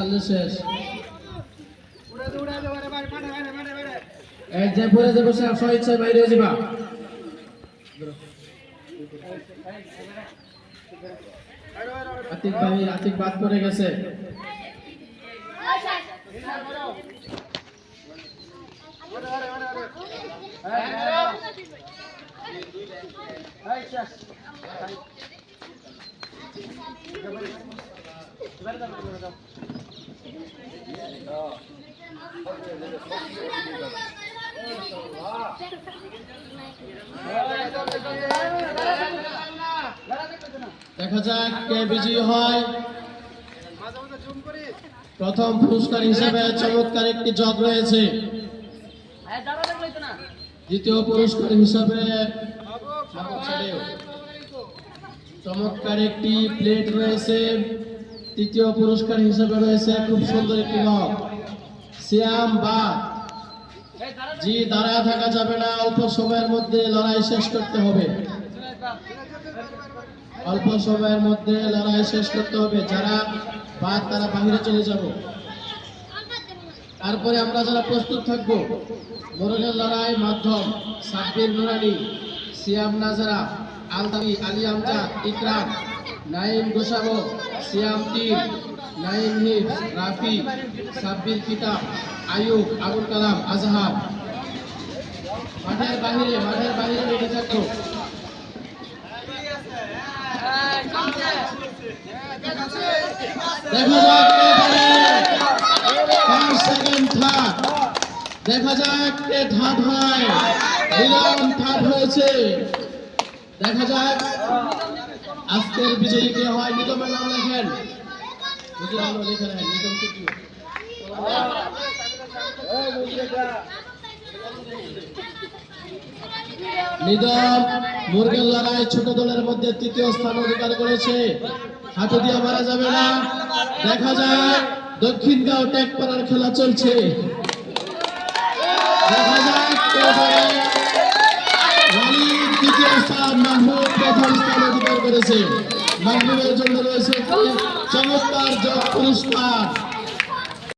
40 শেষ এই যে পরে যে বসে স্বেচ্ছায় বাইরে যাবা আতিক বাদ পড়ে গেছে দেখা যাক কে বিজয়ী হয় প্রথম পুরস্কার হিসেবে চমৎকার একটি জগ রয়েছে দ্বিতীয় পুরস্কার হিসেবে চমৎকার একটি প্লেট রয়েছে তৃতীয় পুরস্কার হিসেবে রয়েছে খুব সুন্দর একটি মগ সিয়াম বা জি দাঁড়ায় থাকা যাবে না অল্প সময়ের মধ্যে লড়াই শেষ করতে হবে অল্প সময়ের মধ্যে লড়াই শেষ করতে হবে যারা বাদ তারা বাহিরে চলে যাব তারপরে আমরা যারা প্রস্তুত থাকবো মোরলের লড়াই মাধ্যম সাব্বির নুরানি সিয়াম নাজারা আলতাবি আলী আমজাদ ইকরাম নাইম গোসাবো সিয়াম তীর নাইম হিফ রাফি সাব্বির কিতাব আয়ুব আবুল কালাম আজহার মাঠের বাহিরে রেখে থাকবো দেখা যাক কে থার্ড হয় নিলাম থার্ড হয়েছে দেখা যাক আজকের বিজয়ী কে হয় নিগমের নাম লেখেন নিগম মুরগের লড়াই ছোট দলের মধ্যে তৃতীয় স্থান অধিকার করেছে হাতে দিয়ে মারা যাবে না দেখা যাক দক্ষিণগাঁও ট্যাগ করার খেলা চলছে দেখা যাক ওয়ালিদ দ্বিতীয় স্থান মাহমুদ প্রথম স্থান অধিকার করেছে মাহমুদের জন্য রয়েছে চমৎকার জগ পুরস্কার